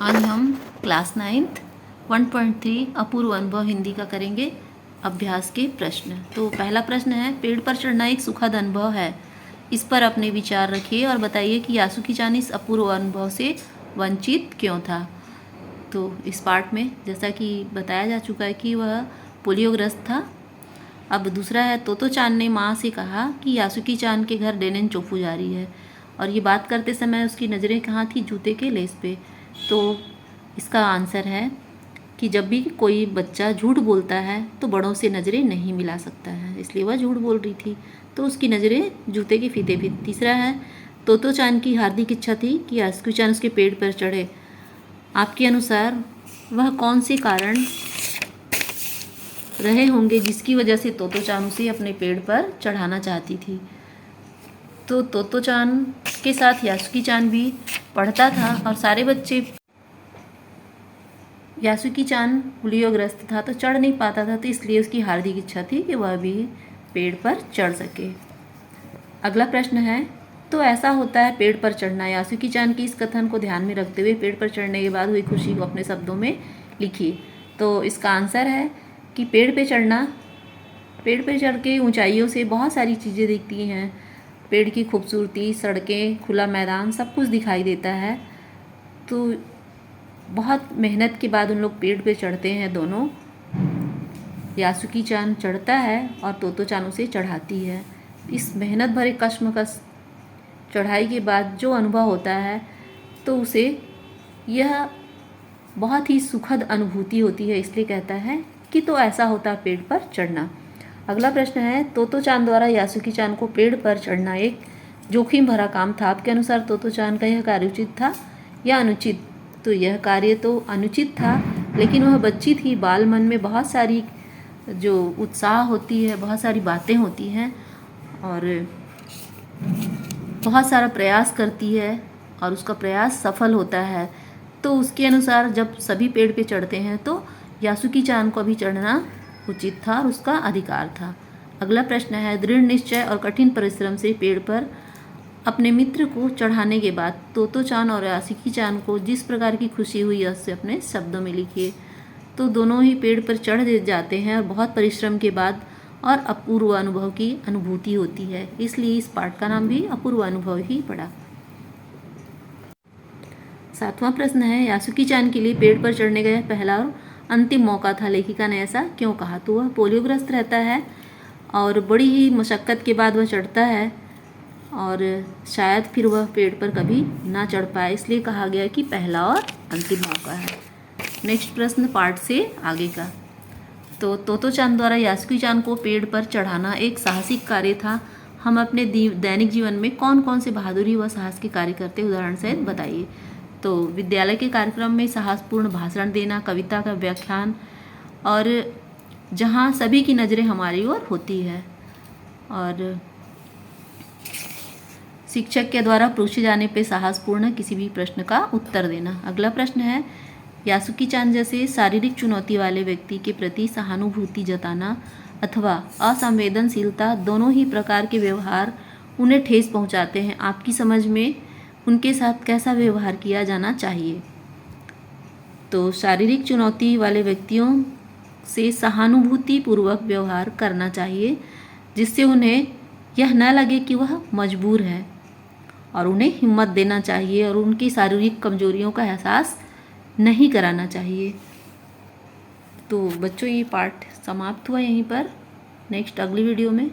आज हम class 9th 1.3 अपूर्व अनुभव हिंदी का करेंगे अभ्यास के प्रश्न। तो पहला प्रश्न है, पेड़ पर चढ़ना एक सुखद अनुभव है। इस पर अपने विचार रखिए और बताइए कि यासुकी-चान इस अपूर्व अनुभव से वंचित क्यों था। तो इस पार्ट में जैसा कि बताया जा चुका है कि वह पोलियोग्रस्त था। अब दूसरा है, तोतो-चान ने माँ से कहा कि यासुकी-चान के घर डेनेन चोफू जा रही है, और ये बात करते समय उसकी नज़रें कहाँ थी? जूते के लेस पे। तो इसका आंसर है कि जब भी कोई बच्चा झूठ बोलता है तो बड़ों से नज़रें नहीं मिला सकता है, इसलिए वह झूठ बोल रही थी, तो उसकी नज़रें जूते के फीते पे। तीसरा है, तोतो-चान की हार्दिक इच्छा थी कि यासुकी-चान उसके पेड़ पर चढ़े। आपके अनुसार वह कौन से कारण रहे होंगे जिसकी वजह से तोतो-चान उसे अपने पेड़ पर चढ़ाना चाहती थी? तो तोतो-चान के साथ यासुकी-चान भी पढ़ता था और सारे बच्चे, यासुकी-चान पोलियोग्रस्त था तो चढ़ नहीं पाता था, तो इसलिए उसकी हार्दिक इच्छा थी कि वह भी पेड़ पर चढ़ सके। अगला प्रश्न है, तो ऐसा होता है पेड़ पर चढ़ना। यासुकी-चान के इस कथन को ध्यान में रखते हुए पेड़ पर चढ़ने के बाद हुई खुशी को अपने शब्दों में लिखिए। तो इसका आंसर है कि पेड़ पे चढ़ के ऊंचाइयों से बहुत सारी चीज़ें दिखती हैं। पेड़ की खूबसूरती, सड़कें, खुला मैदान, सब कुछ दिखाई देता है। तो बहुत मेहनत के बाद उन लोग पेड़ पे चढ़ते हैं दोनों। यासुकी-चान चढ़ता है और तोतो-चान उसे चढ़ाती है। इस मेहनत भरे कश्मकश चढ़ाई के बाद जो अनुभव होता है तो उसे यह बहुत ही सुखद अनुभूति होती है, इसलिए कहता है कि तो ऐसा होता है पेड़ पर चढ़ना। अगला प्रश्न है, तोतो-चान द्वारा यासुकी-चान को पेड़ पर चढ़ना एक जोखिम भरा काम था। आपके अनुसार तोतो-चान का यह कार्य उचित था या अनुचित? तो यह कार्य तो अनुचित था, लेकिन वह बच्ची थी, बाल मन में बहुत सारी जो उत्साह होती है, बहुत सारी बातें होती हैं और बहुत सारा प्रयास करती है और उसका प्रयास सफल होता है। तो उसके अनुसार जब सभी पेड़ पे चढ़ते हैं तो यासुकी-चान को भी चढ़ना उचित था और उसका अधिकार था। अगला प्रश्न है, दृढ़ निश्चय और कठिन परिश्रम से पेड़ पर अपने मित्र को चढ़ाने के बाद तोतो-चान और यासुकी-चान को जिस प्रकार की खुशी हुई उसे अपने शब्दों में लिखिए। तो दोनों ही पेड़ पर चढ़ जाते हैं और बहुत परिश्रम के बाद और अपूर्व अनुभव की अनुभूति होती है, इसलिए इस पाठ का नाम भी अपूर्व अनुभव ही पड़ा। सातवां प्रश्न है, यासुकी-चान के लिए पेड़ पर चढ़ने का यह पहला और अंतिम मौका था, लेखिका ने ऐसा क्यों कहा? तो वह पोलियोग्रस्त रहता है और बड़ी ही मशक्क़त के बाद वह चढ़ता है और शायद फिर वह पेड़ पर कभी ना चढ़ पाए, इसलिए कहा गया कि पहला और अंतिम मौका है। नेक्स्ट प्रश्न पार्ट से आगे का। तो तोतो-चान द्वारा यासुकी-चान को पेड़ पर चढ़ाना एक साहसिक कार्य था। हम अपने दैनिक जीवन में कौन कौन से बहादुरी व साहस के कार्य करते हैं, उदाहरण सहित बताइए। तो विद्यालय के कार्यक्रम में साहसपूर्ण भाषण देना, कविता का व्याख्यान, और जहाँ सभी की नज़रें हमारी ओर होती है, और शिक्षक के द्वारा पूछे जाने पे साहसपूर्ण किसी भी प्रश्न का उत्तर देना। अगला प्रश्न है, यासुकी-चान जैसे शारीरिक चुनौती वाले व्यक्ति के प्रति सहानुभूति जताना अथवा असंवेदनशीलता, दोनों ही प्रकार के व्यवहार उन्हें ठेस पहुंचाते हैं। आपकी समझ में उनके साथ कैसा व्यवहार किया जाना चाहिए? तो शारीरिक चुनौती वाले व्यक्तियों से सहानुभूति पूर्वक व्यवहार करना चाहिए, जिससे उन्हें यह न लगे कि वह मजबूर है, और उन्हें हिम्मत देना चाहिए और उनकी शारीरिक कमजोरियों का एहसास नहीं कराना चाहिए। तो बच्चों, ये पाठ समाप्त हुआ यहीं पर। नेक्स्ट अगली वीडियो में